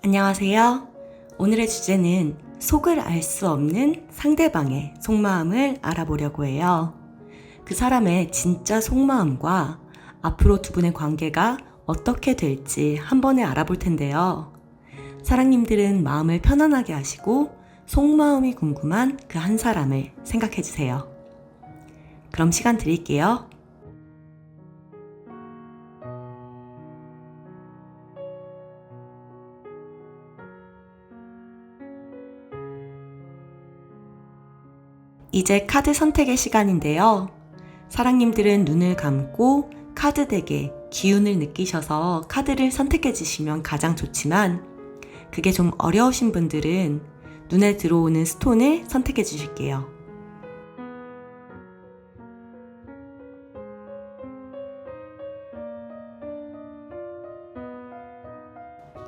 안녕하세요. 오늘의 주제는 속을 알 수 없는 상대방의 속마음을 알아보려고 해요. 그 사람의 진짜 속마음과 앞으로 두 분의 관계가 어떻게 될지 한 번에 알아볼 텐데요. 사랑님들은 마음을 편안하게 하시고 속마음이 궁금한 그 한 사람을 생각해 주세요. 그럼 시간 드릴게요. 이제 카드 선택의 시간인데요. 사랑님들은 눈을 감고 카드 덱의 기운을 느끼셔서 카드를 선택해 주시면 가장 좋지만 그게 좀 어려우신 분들은 눈에 들어오는 스톤을 선택해 주실게요.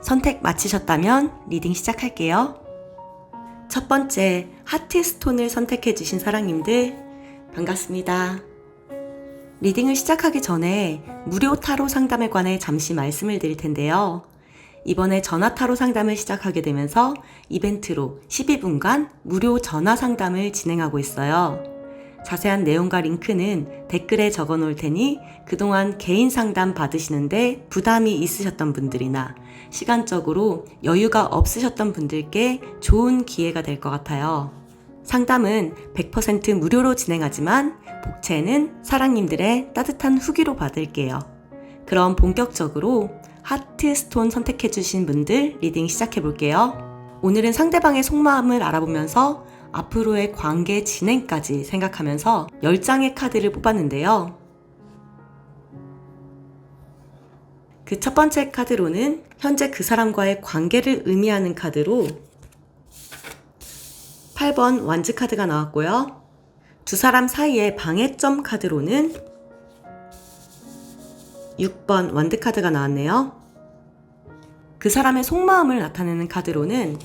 선택 마치셨다면 리딩 시작할게요. 첫 번째 하트 스톤을 선택해 주신 사랑님들 반갑습니다. 리딩을 시작하기 전에 무료 타로 상담에 관해 잠시 말씀을 드릴 텐데요. 이번에 전화 타로 상담을 시작하게 되면서 이벤트로 12분간 무료 전화 상담을 진행하고 있어요. 자세한 내용과 링크는 댓글에 적어 놓을 테니 그동안 개인 상담 받으시는데 부담이 있으셨던 분들이나 시간적으로 여유가 없으셨던 분들께 좋은 기회가 될 것 같아요. 상담은 100% 무료로 진행하지만 복채는 사랑님들의 따뜻한 후기로 받을게요. 그럼 본격적으로 하트 스톤 선택해주신 분들 리딩 시작해볼게요. 오늘은 상대방의 속마음을 알아보면서 앞으로의 관계 진행까지 생각하면서 10장의 카드를 뽑았는데요. 그 첫 번째 카드로는 현재 그 사람과의 관계를 의미하는 카드로 8번 완즈 카드가 나왔고요. 두 사람 사이의 방해점 카드로는 6번 완드 카드가 나왔네요. 그 사람의 속마음을 나타내는 카드로는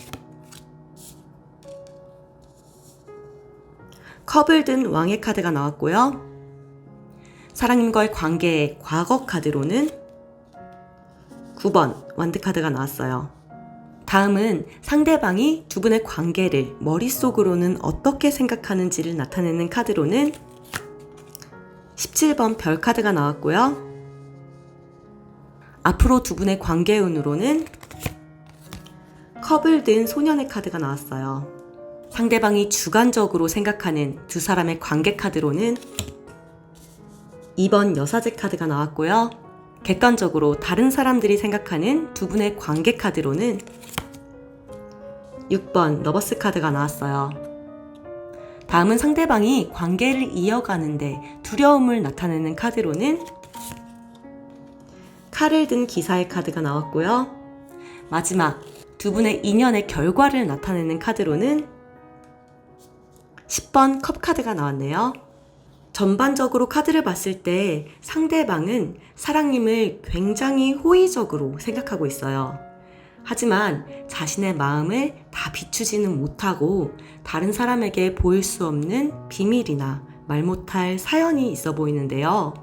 컵을 든 왕의 카드가 나왔고요. 사랑님과의 관계의 과거 카드로는 9번 완드 카드가 나왔어요. 다음은 상대방이 두 분의 관계를 머릿속으로는 어떻게 생각하는지를 나타내는 카드로는 17번 별 카드가 나왔고요. 앞으로 두 분의 관계 운으로는 컵을 든 소년의 카드가 나왔어요. 상대방이 주관적으로 생각하는 두 사람의 관계 카드로는 2번 여사제 카드가 나왔고요. 객관적으로 다른 사람들이 생각하는 두 분의 관계 카드로는 6번 러버스 카드가 나왔어요. 다음은 상대방이 관계를 이어가는데 두려움을 나타내는 카드로는 칼을 든 기사의 카드가 나왔고요. 마지막 두 분의 인연의 결과를 나타내는 카드로는 10번 컵 카드가 나왔네요. 전반적으로 카드를 봤을 때 상대방은 사랑님을 굉장히 호의적으로 생각하고 있어요. 하지만 자신의 마음을 다 비추지는 못하고 다른 사람에게 보일 수 없는 비밀이나 말 못할 사연이 있어 보이는데요.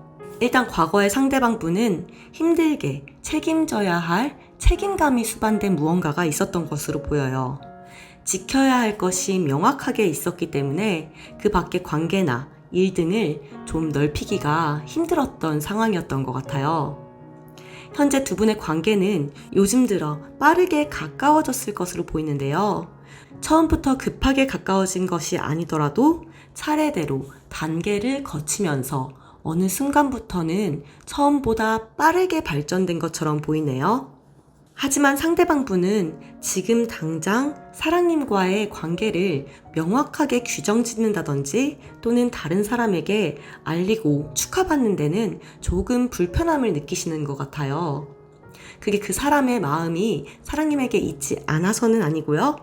일단 과거의 상대방 분은 힘들게 책임져야 할 책임감이 수반된 무언가가 있었던 것으로 보여요. 지켜야 할 것이 명확하게 있었기 때문에 그 밖의 관계나 일 등을 좀 넓히기가 힘들었던 상황이었던 것 같아요. 현재 두 분의 관계는 요즘 들어 빠르게 가까워졌을 것으로 보이는데요. 처음부터 급하게 가까워진 것이 아니더라도 차례대로 단계를 거치면서 어느 순간부터는 처음보다 빠르게 발전된 것처럼 보이네요. 하지만 상대방 분은 지금 당장 사랑님과의 관계를 명확하게 규정 짓는다든지 또는 다른 사람에게 알리고 축하받는 데는 조금 불편함을 느끼시는 것 같아요. 그게 그 사람의 마음이 사랑님에게 있지 않아서는 아니고요.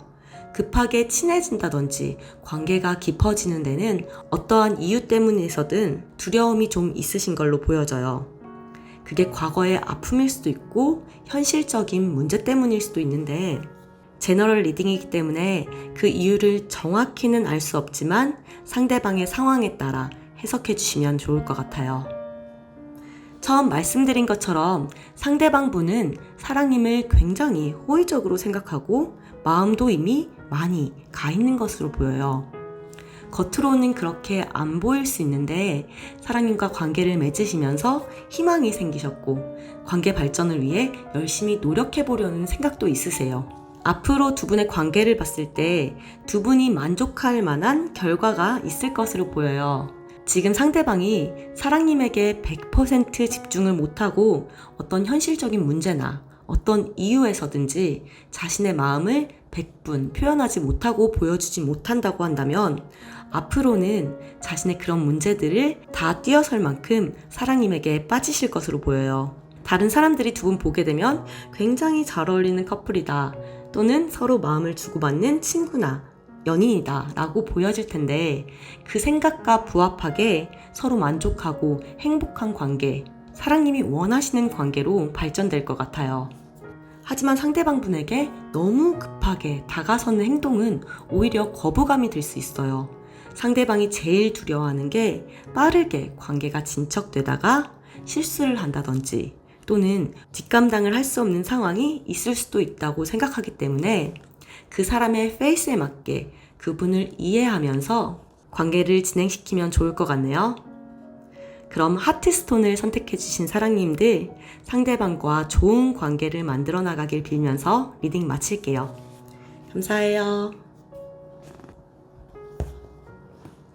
급하게 친해진다든지 관계가 깊어지는 데는 어떠한 이유 때문에서든 두려움이 좀 있으신 걸로 보여져요. 그게 과거의 아픔일 수도 있고 현실적인 문제 때문일 수도 있는데 제너럴 리딩이기 때문에 그 이유를 정확히는 알 수 없지만 상대방의 상황에 따라 해석해 주시면 좋을 것 같아요. 처음 말씀드린 것처럼 상대방 분은 사랑님을 굉장히 호의적으로 생각하고 마음도 이미 많이 가 있는 것으로 보여요. 겉으로는 그렇게 안 보일 수 있는데 사랑님과 관계를 맺으시면서 희망이 생기셨고 관계 발전을 위해 열심히 노력해 보려는 생각도 있으세요. 앞으로 두 분의 관계를 봤을 때 두 분이 만족할 만한 결과가 있을 것으로 보여요. 지금 상대방이 사랑님에게 100% 집중을 못하고 어떤 현실적인 문제나 어떤 이유에서든지 자신의 마음을 100분 표현하지 못하고 보여주지 못한다고 한다면 앞으로는 자신의 그런 문제들을 다 뛰어설 만큼 사랑님에게 빠지실 것으로 보여요. 다른 사람들이 두 분 보게 되면 굉장히 잘 어울리는 커플이다, 또는 서로 마음을 주고받는 친구나 연인이다 라고 보여질 텐데 그 생각과 부합하게 서로 만족하고 행복한 관계, 사랑님이 원하시는 관계로 발전될 것 같아요. 하지만 상대방 분에게 너무 급하게 다가서는 행동은 오히려 거부감이 들 수 있어요. 상대방이 제일 두려워하는 게 빠르게 관계가 진척되다가 실수를 한다든지 또는 뒷감당을 할 수 없는 상황이 있을 수도 있다고 생각하기 때문에 그 사람의 페이스에 맞게 그분을 이해하면서 관계를 진행시키면 좋을 것 같네요. 그럼 하트스톤을 선택해주신 사랑님들, 상대방과 좋은 관계를 만들어 나가길 빌면서 리딩 마칠게요. 감사해요.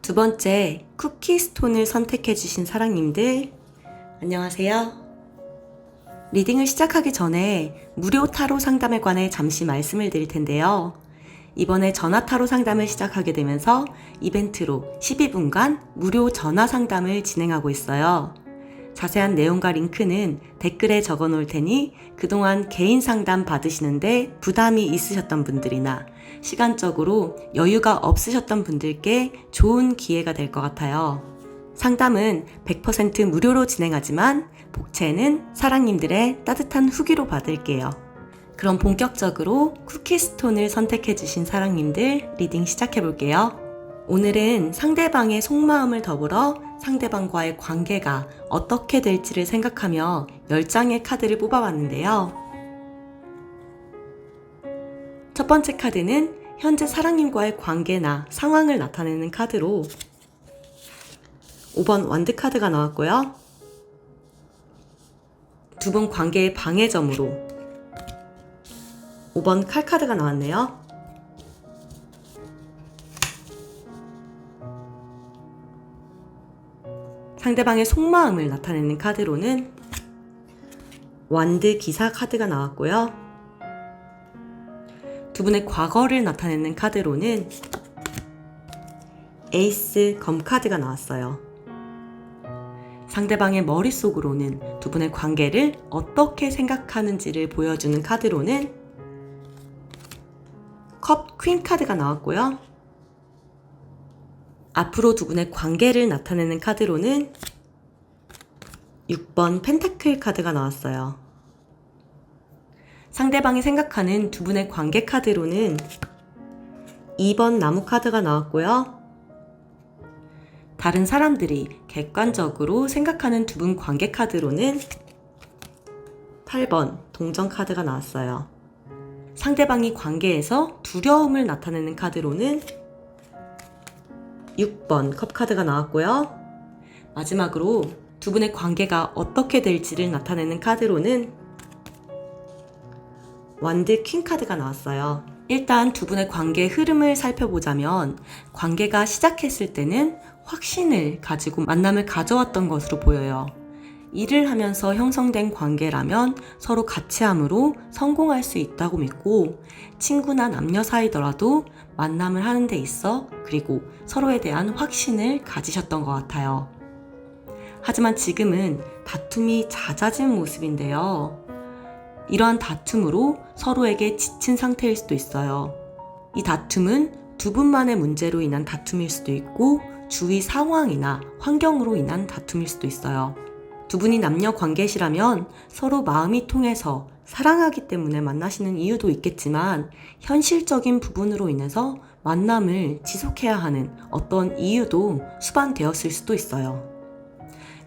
두 번째, 쿠키스톤을 선택해주신 사랑님들, 안녕하세요. 리딩을 시작하기 전에 무료 타로 상담에 관해 잠시 말씀을 드릴 텐데요. 이번에 전화 타로 상담을 시작하게 되면서 이벤트로 12분간 무료 전화 상담을 진행하고 있어요. 자세한 내용과 링크는 댓글에 적어 놓을 테니 그동안 개인 상담 받으시는데 부담이 있으셨던 분들이나 시간적으로 여유가 없으셨던 분들께 좋은 기회가 될 것 같아요. 상담은 100% 무료로 진행하지만 복채는 사랑님들의 따뜻한 후기로 받을게요. 그럼 본격적으로 쿠키스톤을 선택해주신 사랑님들 리딩 시작해볼게요. 오늘은 상대방의 속마음을 더불어 상대방과의 관계가 어떻게 될지를 생각하며 10장의 카드를 뽑아봤는데요. 첫 번째 카드는 현재 사랑님과의 관계나 상황을 나타내는 카드로 5번 완드 카드가 나왔고요. 두 분 관계의 방해점으로 5번 칼 카드가 나왔네요. 상대방의 속마음을 나타내는 카드로는 완드 기사 카드가 나왔고요. 두 분의 과거를 나타내는 카드로는 에이스 검 카드가 나왔어요. 상대방의 머릿속으로는 두 분의 관계를 어떻게 생각하는지를 보여주는 카드로는 컵 퀸 카드가 나왔고요. 앞으로 두 분의 관계를 나타내는 카드로는 6번 펜타클 카드가 나왔어요. 상대방이 생각하는 두 분의 관계 카드로는 2번 나무 카드가 나왔고요. 다른 사람들이 객관적으로 생각하는 두 분 관계 카드로는 8번 동전 카드가 나왔어요. 상대방이 관계에서 두려움을 나타내는 카드로는 6번 컵 카드가 나왔고요. 마지막으로 두 분의 관계가 어떻게 될지를 나타내는 카드로는 완드 퀸 카드가 나왔어요. 일단 두 분의 관계의 흐름을 살펴보자면 관계가 시작했을 때는 확신을 가지고 만남을 가져왔던 것으로 보여요. 일을 하면서 형성된 관계라면 서로 같이함으로 성공할 수 있다고 믿고 친구나 남녀 사이더라도 만남을 하는 데 있어 그리고 서로에 대한 확신을 가지셨던 것 같아요. 하지만 지금은 다툼이 잦아진 모습인데요. 이러한 다툼으로 서로에게 지친 상태일 수도 있어요. 이 다툼은 두 분만의 문제로 인한 다툼일 수도 있고 주위 상황이나 환경으로 인한 다툼일 수도 있어요. 두 분이 남녀 관계시라면 서로 마음이 통해서 사랑하기 때문에 만나시는 이유도 있겠지만 현실적인 부분으로 인해서 만남을 지속해야 하는 어떤 이유도 수반되었을 수도 있어요.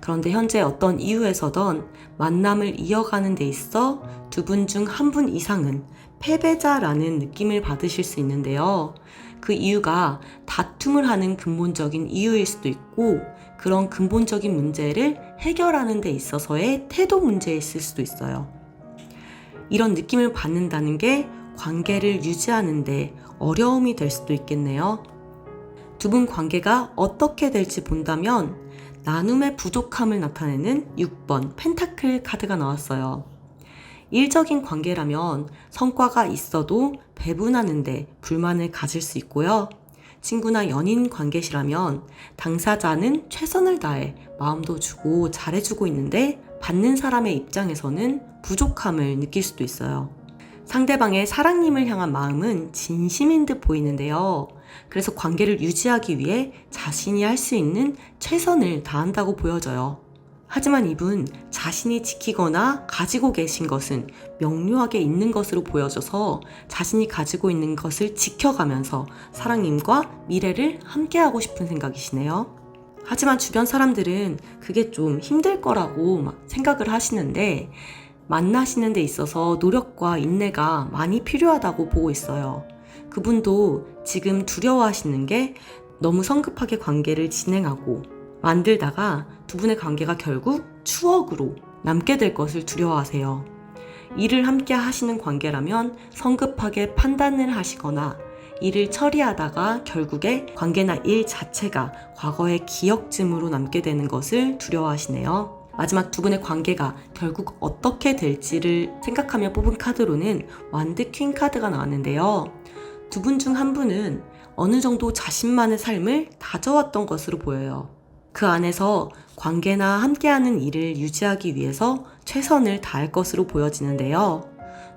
그런데 현재 어떤 이유에서든 만남을 이어가는 데 있어 두 분 중 한 분 이상은 패배자라는 느낌을 받으실 수 있는데요. 그 이유가 다툼을 하는 근본적인 이유일 수도 있고, 그런 근본적인 문제를 해결하는 데 있어서의 태도 문제일 수도 있어요. 이런 느낌을 받는다는 게 관계를 유지하는 데 어려움이 될 수도 있겠네요. 두 분 관계가 어떻게 될지 본다면 나눔의 부족함을 나타내는 6번 펜타클 카드가 나왔어요. 일적인 관계라면 성과가 있어도 배분하는데 불만을 가질 수 있고요. 친구나 연인 관계시라면 당사자는 최선을 다해 마음도 주고 잘해주고 있는데 받는 사람의 입장에서는 부족함을 느낄 수도 있어요. 상대방의 사랑님을 향한 마음은 진심인 듯 보이는데요. 그래서 관계를 유지하기 위해 자신이 할 수 있는 최선을 다한다고 보여져요. 하지만 이분 자신이 지키거나 가지고 계신 것은 명료하게 있는 것으로 보여져서 자신이 가지고 있는 것을 지켜가면서 사랑님과 미래를 함께하고 싶은 생각이시네요. 하지만 주변 사람들은 그게 좀 힘들 거라고 생각을 하시는데, 만나시는 데 있어서 노력과 인내가 많이 필요하다고 보고 있어요. 그분도 지금 두려워하시는 게 너무 성급하게 관계를 진행하고 만들다가 두 분의 관계가 결국 추억으로 남게 될 것을 두려워하세요. 일을 함께 하시는 관계라면 성급하게 판단을 하시거나 일을 처리하다가 결국에 관계나 일 자체가 과거의 기억쯤으로 남게 되는 것을 두려워하시네요. 마지막 두 분의 관계가 결국 어떻게 될지를 생각하며 뽑은 카드로는 완드 퀸 카드가 나왔는데요. 두 분 중 한 분은 어느 정도 자신만의 삶을 다져왔던 것으로 보여요. 그 안에서 관계나 함께하는 일을 유지하기 위해서 최선을 다할 것으로 보여지는데요.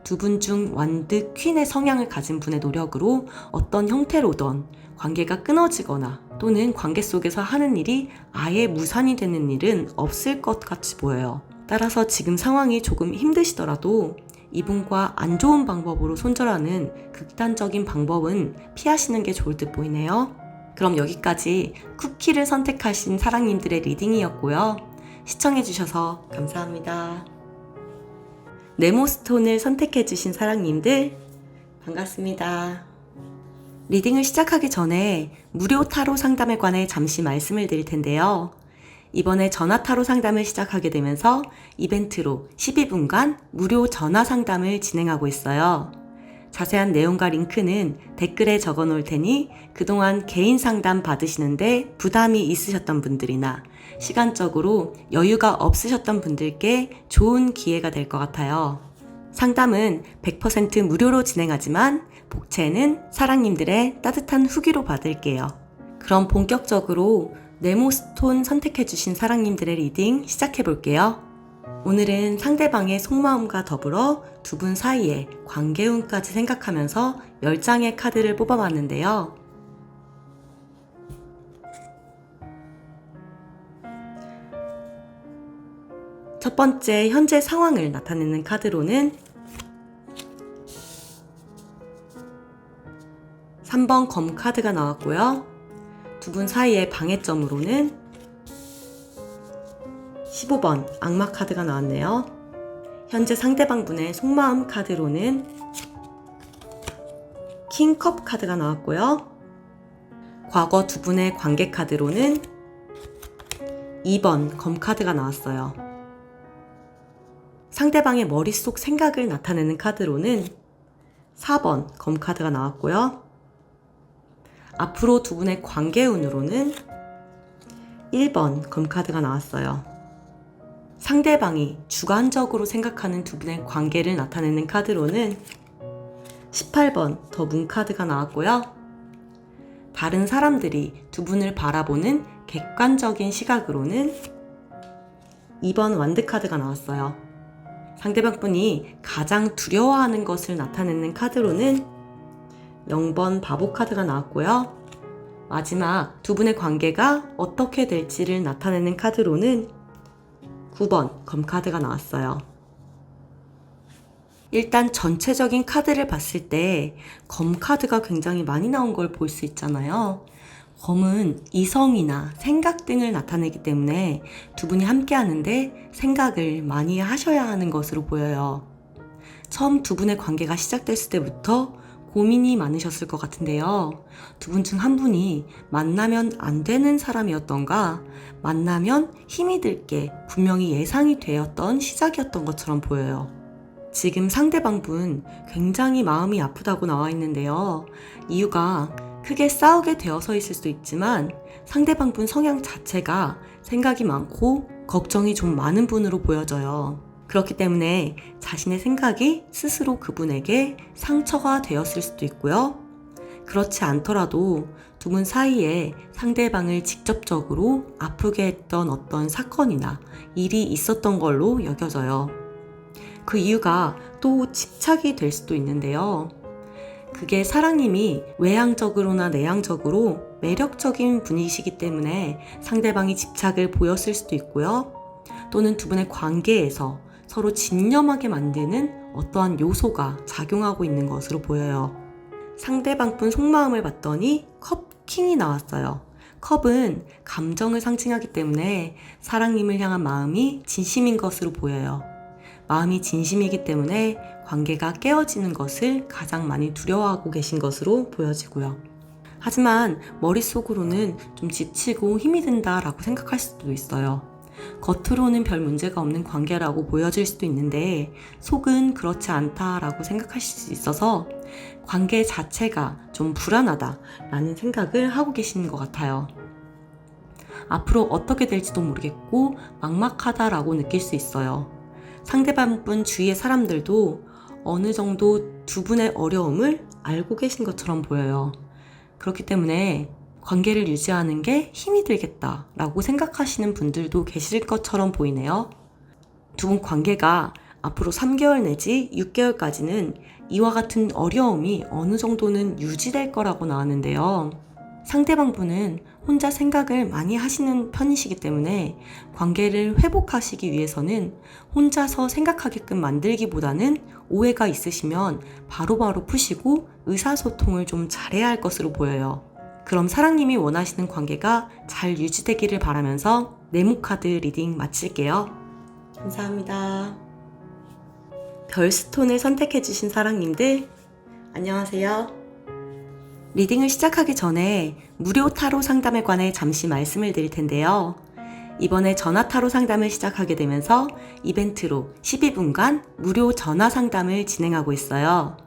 두 분 중 완드 퀸의 성향을 가진 분의 노력으로 어떤 형태로든 관계가 끊어지거나 또는 관계 속에서 하는 일이 아예 무산이 되는 일은 없을 것 같이 보여요. 따라서 지금 상황이 조금 힘드시더라도 이분과 안 좋은 방법으로 손절하는 극단적인 방법은 피하시는 게 좋을 듯 보이네요. 그럼 여기까지 쿠키를 선택하신 사랑님들의 리딩이었고요. 시청해주셔서 감사합니다. 네모스톤을 선택해주신 사랑님들 반갑습니다. 리딩을 시작하기 전에 무료 타로 상담에 관해 잠시 말씀을 드릴 텐데요. 이번에 전화 타로 상담을 시작하게 되면서 이벤트로 12분간 무료 전화 상담을 진행하고 있어요. 자세한 내용과 링크는 댓글에 적어 놓을 테니 그동안 개인 상담 받으시는데 부담이 있으셨던 분들이나 시간적으로 여유가 없으셨던 분들께 좋은 기회가 될 것 같아요. 상담은 100% 무료로 진행하지만 복채는 사랑님들의 따뜻한 후기로 받을게요. 그럼 본격적으로 네모스톤 선택해주신 사랑님들의 리딩 시작해볼게요. 오늘은 상대방의 속마음과 더불어 두 분 사이의 관계운까지 생각하면서 10장의 카드를 뽑아봤는데요. 첫 번째 현재 상황을 나타내는 카드로는 3번 검 카드가 나왔고요. 두 분 사이의 방해점으로는 15번 악마 카드가 나왔네요. 현재 상대방 분의 속마음 카드로는 킹컵 카드가 나왔고요. 과거 두 분의 관계 카드로는 2번 검 카드가 나왔어요. 상대방의 머릿속 생각을 나타내는 카드로는 4번 검 카드가 나왔고요. 앞으로 두 분의 관계운으로는 1번 검 카드가 나왔어요. 상대방이 주관적으로 생각하는 두 분의 관계를 나타내는 카드로는 18번 더 문 카드가 나왔고요. 다른 사람들이 두 분을 바라보는 객관적인 시각으로는 2번 완드 카드가 나왔어요. 상대방 분이 가장 두려워하는 것을 나타내는 카드로는 0번 바보 카드가 나왔고요. 마지막 두 분의 관계가 어떻게 될지를 나타내는 카드로는 9번 검 카드가 나왔어요. 일단 전체적인 카드를 봤을 때 검 카드가 굉장히 많이 나온 걸 볼 수 있잖아요. 검은 이성이나 생각 등을 나타내기 때문에 두 분이 함께 하는데 생각을 많이 하셔야 하는 것으로 보여요. 처음 두 분의 관계가 시작됐을 때부터 고민이 많으셨을 것 같은데요. 두 분 중 한 분이 만나면 안 되는 사람이었던가, 만나면 힘이 들 게 분명히 예상이 되었던 시작이었던 것처럼 보여요. 지금 상대방 분 굉장히 마음이 아프다고 나와 있는데요. 이유가 크게 싸우게 되어서 있을 수도 있지만 상대방 분 성향 자체가 생각이 많고 걱정이 좀 많은 분으로 보여져요. 그렇기 때문에 자신의 생각이 스스로 그분에게 상처가 되었을 수도 있고요. 그렇지 않더라도 두 분 사이에 상대방을 직접적으로 아프게 했던 어떤 사건이나 일이 있었던 걸로 여겨져요. 그 이유가 또 집착이 될 수도 있는데요. 그게 사랑님이 외향적으로나 내향적으로 매력적인 분이시기 때문에 상대방이 집착을 보였을 수도 있고요. 또는 두 분의 관계에서 서로 집념하게 만드는 어떠한 요소가 작용하고 있는 것으로 보여요. 상대방 분 속마음을 봤더니 컵킹이 나왔어요. 컵은 감정을 상징하기 때문에 사랑님을 향한 마음이 진심인 것으로 보여요. 마음이 진심이기 때문에 관계가 깨어지는 것을 가장 많이 두려워하고 계신 것으로 보여지고요. 하지만 머릿속으로는 좀 지치고 힘이 든다라고 생각할 수도 있어요. 겉으로는 별 문제가 없는 관계라고 보여질 수도 있는데 속은 그렇지 않다라고 생각하실 수 있어서 관계 자체가 좀 불안하다라는 생각을 하고 계시는 것 같아요. 앞으로 어떻게 될지도 모르겠고 막막하다라고 느낄 수 있어요. 상대방 분 주위의 사람들도 어느 정도 두 분의 어려움을 알고 계신 것처럼 보여요. 그렇기 때문에 관계를 유지하는 게 힘이 들겠다라고 생각하시는 분들도 계실 것처럼 보이네요. 두 분 관계가 앞으로 3개월 내지 6개월까지는 이와 같은 어려움이 어느 정도는 유지될 거라고 나왔는데요. 상대방 분은 혼자 생각을 많이 하시는 편이시기 때문에 관계를 회복하시기 위해서는 혼자서 생각하게끔 만들기보다는 오해가 있으시면 바로바로 푸시고 의사소통을 좀 잘해야 할 것으로 보여요. 그럼 사랑님이 원하시는 관계가 잘 유지되기를 바라면서 네모카드 리딩 마칠게요. 감사합니다. 별스톤을 선택해주신 사랑님들 안녕하세요. 리딩을 시작하기 전에 무료 타로 상담에 관해 잠시 말씀을 드릴 텐데요. 이번에 전화 타로 상담을 시작하게 되면서 이벤트로 12분간 무료 전화 상담을 진행하고 있어요.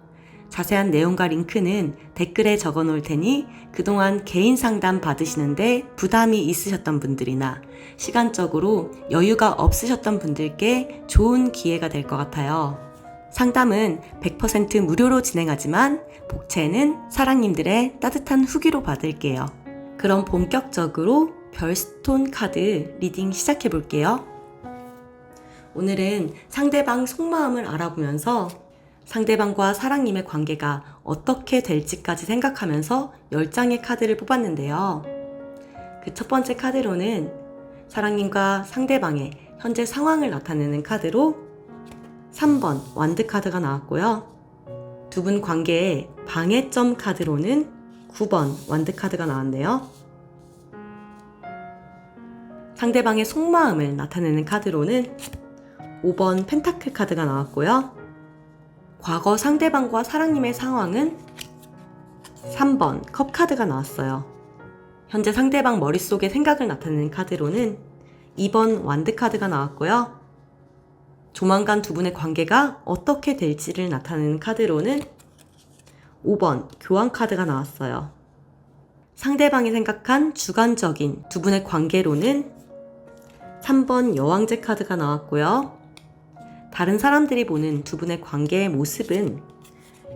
자세한 내용과 링크는 댓글에 적어 놓을 테니 그동안 개인 상담 받으시는데 부담이 있으셨던 분들이나 시간적으로 여유가 없으셨던 분들께 좋은 기회가 될 것 같아요. 상담은 100% 무료로 진행하지만 복채는 사랑님들의 따뜻한 후기로 받을게요. 그럼 본격적으로 별스톤 카드 리딩 시작해 볼게요. 오늘은 상대방 속마음을 알아보면서 상대방과 사랑님의 관계가 어떻게 될지까지 생각하면서 10장의 카드를 뽑았는데요. 그 첫 번째 카드로는 사랑님과 상대방의 현재 상황을 나타내는 카드로 3번 완드 카드가 나왔고요. 두 분 관계의 방해점 카드로는 9번 완드 카드가 나왔네요. 상대방의 속마음을 나타내는 카드로는 5번 펜타클 카드가 나왔고요. 과거 상대방과 사랑님의 상황은 3번 컵 카드가 나왔어요. 현재 상대방 머릿속의 생각을 나타내는 카드로는 2번 완드 카드가 나왔고요. 조만간 두 분의 관계가 어떻게 될지를 나타내는 카드로는 5번 교환 카드가 나왔어요. 상대방이 생각한 주관적인 두 분의 관계로는 3번 여왕제 카드가 나왔고요. 다른 사람들이 보는 두 분의 관계의 모습은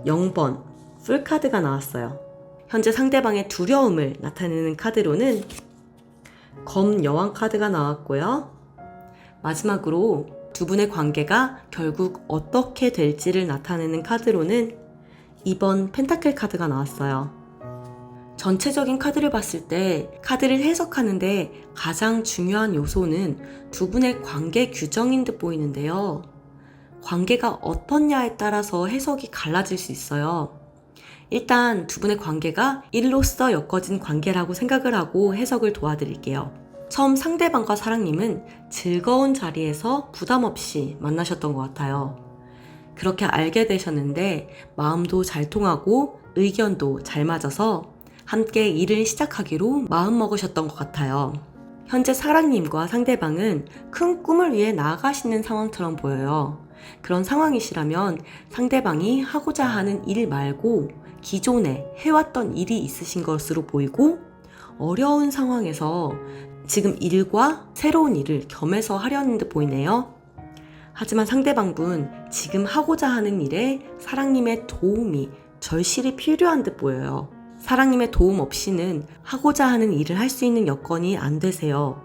0번 풀 카드가 나왔어요. 현재 상대방의 두려움을 나타내는 카드로는 검 여왕 카드가 나왔고요. 마지막으로 두 분의 관계가 결국 어떻게 될지를 나타내는 카드로는 2번 펜타클 카드가 나왔어요. 전체적인 카드를 봤을 때 카드를 해석하는데 가장 중요한 요소는 두 분의 관계 규정인 듯 보이는데요. 관계가 어떻냐에 따라서 해석이 갈라질 수 있어요. 일단 두 분의 관계가 일로서 엮어진 관계라고 생각을 하고 해석을 도와드릴게요. 처음 상대방과 사랑님은 즐거운 자리에서 부담 없이 만나셨던 것 같아요. 그렇게 알게 되셨는데 마음도 잘 통하고 의견도 잘 맞아서 함께 일을 시작하기로 마음먹으셨던 것 같아요. 현재 사랑님과 상대방은 큰 꿈을 위해 나아가시는 상황처럼 보여요. 그런 상황이시라면 상대방이 하고자 하는 일 말고 기존에 해왔던 일이 있으신 것으로 보이고, 어려운 상황에서 지금 일과 새로운 일을 겸해서 하려는 듯 보이네요. 하지만 상대방분 지금 하고자 하는 일에 사랑님의 도움이 절실히 필요한 듯 보여요. 사랑님의 도움 없이는 하고자 하는 일을 할 수 있는 여건이 안 되세요.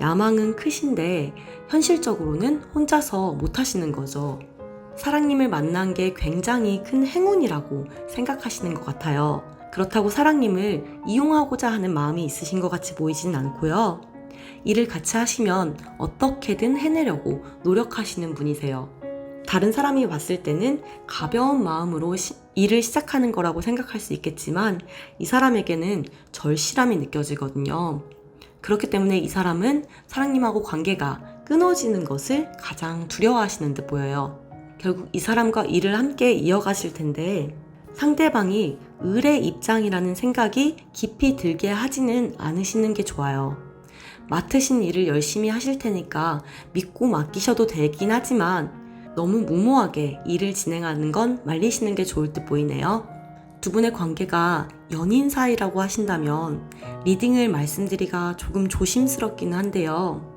야망은 크신데 현실적으로는 혼자서 못 하시는 거죠. 사랑님을 만난 게 굉장히 큰 행운이라고 생각하시는 것 같아요. 그렇다고 사랑님을 이용하고자 하는 마음이 있으신 것 같이 보이진 않고요. 일을 같이 하시면 어떻게든 해내려고 노력하시는 분이세요. 다른 사람이 봤을 때는 가벼운 마음으로 일을 시작하는 거라고 생각할 수 있겠지만 이 사람에게는 절실함이 느껴지거든요. 그렇기 때문에 이 사람은 사랑님하고 관계가 끊어지는 것을 가장 두려워하시는 듯 보여요. 결국 이 사람과 일을 함께 이어가실 텐데 상대방이 을의 입장이라는 생각이 깊이 들게 하지는 않으시는 게 좋아요. 맡으신 일을 열심히 하실 테니까 믿고 맡기셔도 되긴 하지만 너무 무모하게 일을 진행하는 건 말리시는 게 좋을 듯 보이네요. 두 분의 관계가 연인 사이라고 하신다면 리딩을 말씀드리기가 조금 조심스럽기는 한데요.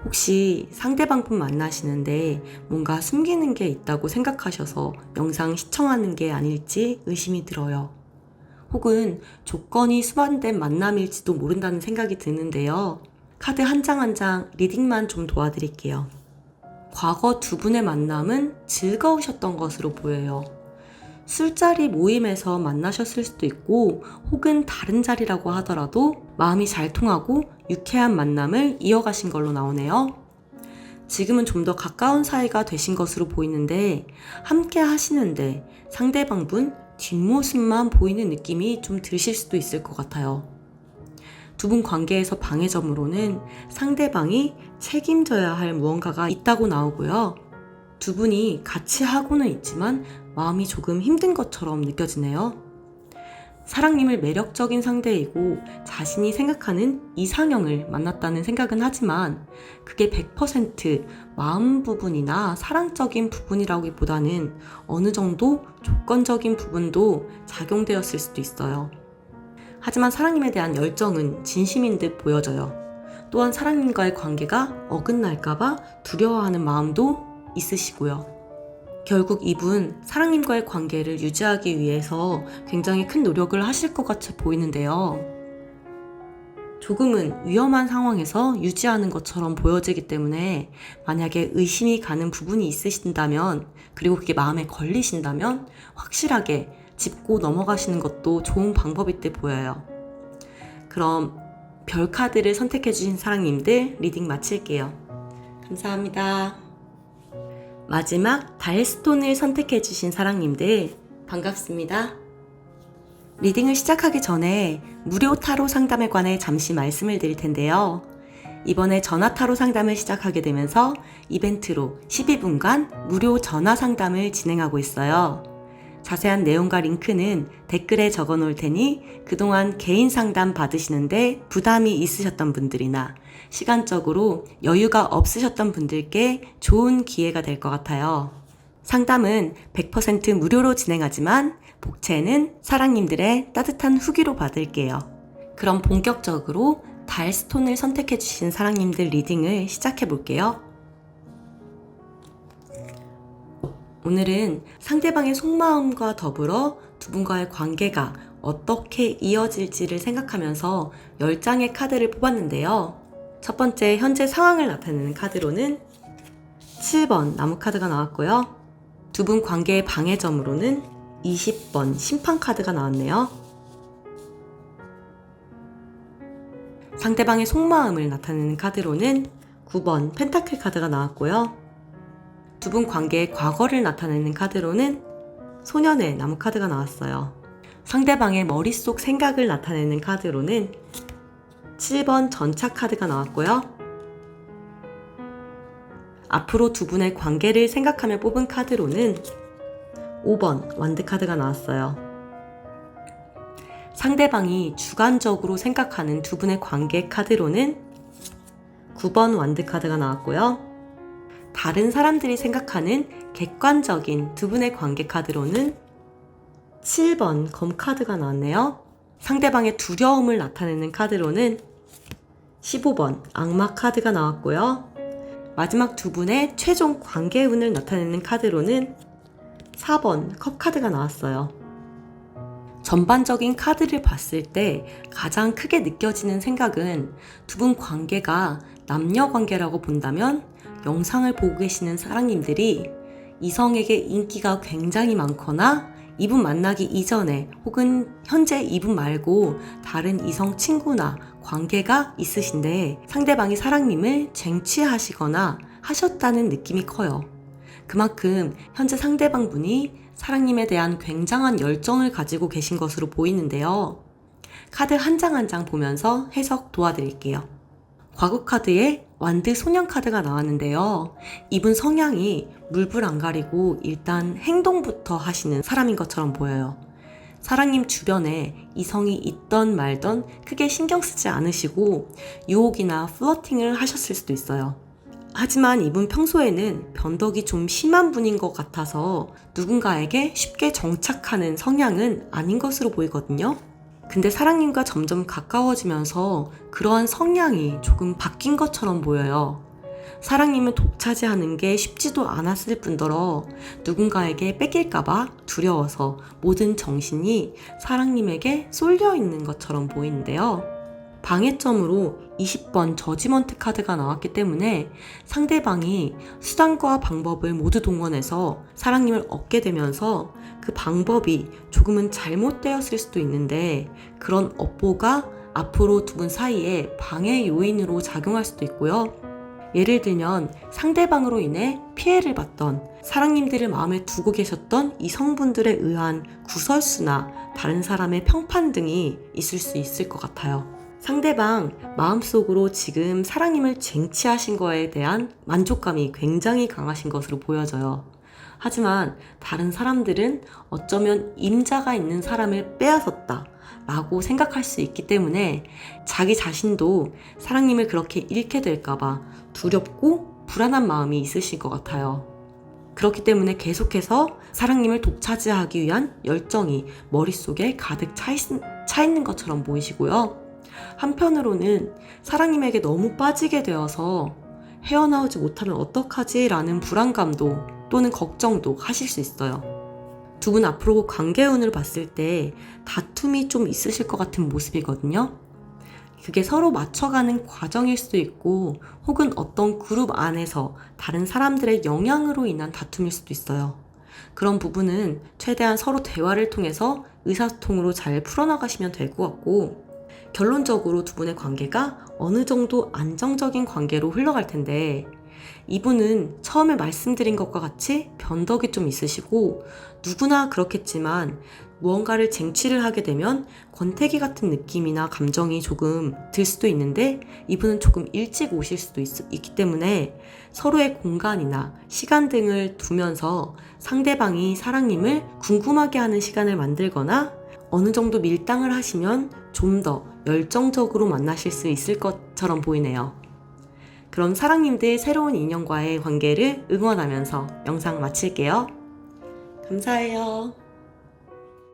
혹시 상대방분 만나시는데 뭔가 숨기는 게 있다고 생각하셔서 영상 시청하는 게 아닐지 의심이 들어요. 혹은 조건이 수반된 만남일지도 모른다는 생각이 드는데요. 카드 한 장 한 장 리딩만 좀 도와드릴게요. 과거 두 분의 만남은 즐거우셨던 것으로 보여요. 술자리 모임에서 만나셨을 수도 있고 혹은 다른 자리라고 하더라도 마음이 잘 통하고 유쾌한 만남을 이어가신 걸로 나오네요. 지금은 좀 더 가까운 사이가 되신 것으로 보이는데 함께 하시는데 상대방분 뒷모습만 보이는 느낌이 좀 드실 수도 있을 것 같아요. 두 분 관계에서 방해점으로는 상대방이 책임져야 할 무언가가 있다고 나오고요. 두 분이 같이 하고는 있지만 마음이 조금 힘든 것처럼 느껴지네요. 사랑님을 매력적인 상대이고 자신이 생각하는 이상형을 만났다는 생각은 하지만 그게 100% 마음 부분이나 사랑적인 부분이라기보다는 어느 정도 조건적인 부분도 작용되었을 수도 있어요. 하지만 사랑님에 대한 열정은 진심인 듯 보여져요. 또한 사랑님과의 관계가 어긋날까봐 두려워하는 마음도 있으시고요. 결국 이분 사랑님과의 관계를 유지하기 위해서 굉장히 큰 노력을 하실 것 같이 보이는데요. 조금은 위험한 상황에서 유지하는 것처럼 보여지기 때문에 만약에 의심이 가는 부분이 있으신다면, 그리고 그게 마음에 걸리신다면 확실하게 짚고 넘어가시는 것도 좋은 방법일 듯 보여요. 그럼 별 카드를 선택해주신 사랑님들 리딩 마칠게요. 감사합니다. 마지막 달스톤을 선택해주신 사랑님들 반갑습니다. 리딩을 시작하기 전에 무료 타로 상담에 관해 잠시 말씀을 드릴 텐데요. 이번에 전화 타로 상담을 시작하게 되면서 이벤트로 12분간 무료 전화 상담을 진행하고 있어요. 자세한 내용과 링크는 댓글에 적어 놓을 테니 그동안 개인 상담 받으시는데 부담이 있으셨던 분들이나 시간적으로 여유가 없으셨던 분들께 좋은 기회가 될 것 같아요. 상담은 100% 무료로 진행하지만 복채는 사랑님들의 따뜻한 후기로 받을게요. 그럼 본격적으로 달스톤을 선택해주신 사랑님들 리딩을 시작해볼게요. 오늘은 상대방의 속마음과 더불어 두 분과의 관계가 어떻게 이어질지를 생각하면서 10장의 카드를 뽑았는데요. 첫 번째 현재 상황을 나타내는 카드로는 7번 나무 카드가 나왔고요. 두 분 관계의 방해점으로는 20번 심판 카드가 나왔네요. 상대방의 속마음을 나타내는 카드로는 9번 펜타클 카드가 나왔고요. 두 분 관계의 과거를 나타내는 카드로는 소년의 나무 카드가 나왔어요. 상대방의 머릿속 생각을 나타내는 카드로는 7번 전차 카드가 나왔고요. 앞으로 두 분의 관계를 생각하며 뽑은 카드로는 5번 완드 카드가 나왔어요. 상대방이 주관적으로 생각하는 두 분의 관계 카드로는 9번 완드 카드가 나왔고요. 다른 사람들이 생각하는 객관적인 두 분의 관계 카드로는 7번 검 카드가 나왔네요. 상대방의 두려움을 나타내는 카드로는 15번 악마 카드가 나왔고요. 마지막 두 분의 최종 관계 운을 나타내는 카드로는 4번 컵 카드가 나왔어요. 전반적인 카드를 봤을 때 가장 크게 느껴지는 생각은 두 분 관계가 남녀 관계라고 본다면 영상을 보고 계시는 사랑님들이 이성에게 인기가 굉장히 많거나 이분 만나기 이전에 혹은 현재 이분 말고 다른 이성 친구나 관계가 있으신데 상대방이 사랑님을 쟁취하시거나 하셨다는 느낌이 커요. 그만큼 현재 상대방 분이 사랑님에 대한 굉장한 열정을 가지고 계신 것으로 보이는데요. 카드 한 장 한 장 보면서 해석 도와드릴게요. 과거 카드에 완드 소년 카드가 나왔는데요. 이분 성향이 물불 안 가리고 일단 행동부터 하시는 사람인 것처럼 보여요. 사랑님 주변에 이성이 있던 말던 크게 신경 쓰지 않으시고 유혹이나 플러팅을 하셨을 수도 있어요. 하지만 이분 평소에는 변덕이 좀 심한 분인 것 같아서 누군가에게 쉽게 정착하는 성향은 아닌 것으로 보이거든요. 근데 사랑님과 점점 가까워지면서 그러한 성향이 조금 바뀐 것처럼 보여요. 사랑님을 독차지하는 게 쉽지도 않았을 뿐더러 누군가에게 뺏길까봐 두려워서 모든 정신이 사랑님에게 쏠려 있는 것처럼 보이는데요. 방해점으로 20번 저지먼트 카드가 나왔기 때문에 상대방이 수단과 방법을 모두 동원해서 사랑님을 얻게 되면서 그 방법이 조금은 잘못되었을 수도 있는데 그런 업보가 앞으로 두 분 사이에 방해 요인으로 작용할 수도 있고요. 예를 들면 상대방으로 인해 피해를 봤던 사랑님들을 마음에 두고 계셨던 이성분들에 의한 구설수나 다른 사람의 평판 등이 있을 수 있을 것 같아요. 상대방 마음속으로 지금 사랑님을 쟁취하신 거에 대한 만족감이 굉장히 강하신 것으로 보여져요. 하지만 다른 사람들은 어쩌면 임자가 있는 사람을 빼앗았다 라고 생각할 수 있기 때문에 자기 자신도 사랑님을 그렇게 잃게 될까봐 두렵고 불안한 마음이 있으실 것 같아요. 그렇기 때문에 계속해서 사랑님을 독차지하기 위한 열정이 머릿속에 가득 차 있는 것처럼 보이시고요. 한편으로는 사랑님에게 너무 빠지게 되어서 헤어나오지 못하면 어떡하지? 라는 불안감도 또는 걱정도 하실 수 있어요. 두 분 앞으로 관계운을 봤을 때 다툼이 좀 있으실 것 같은 모습이거든요. 그게 서로 맞춰가는 과정일 수도 있고 혹은 어떤 그룹 안에서 다른 사람들의 영향으로 인한 다툼일 수도 있어요. 그런 부분은 최대한 서로 대화를 통해서 의사소통으로 잘 풀어나가시면 될 것 같고 결론적으로 두 분의 관계가 어느 정도 안정적인 관계로 흘러갈 텐데 이분은 처음에 말씀드린 것과 같이 변덕이 좀 있으시고 누구나 그렇겠지만 무언가를 쟁취를 하게 되면 권태기 같은 느낌이나 감정이 조금 들 수도 있는데 이분은 조금 일찍 오실 수도 있기 때문에 서로의 공간이나 시간 등을 두면서 상대방이 사랑님을 궁금하게 하는 시간을 만들거나 어느 정도 밀당을 하시면 좀 더 열정적으로 만나실 수 있을 것처럼 보이네요. 그럼 사랑님들 새로운 인연과의 관계를 응원하면서 영상 마칠게요. 감사해요.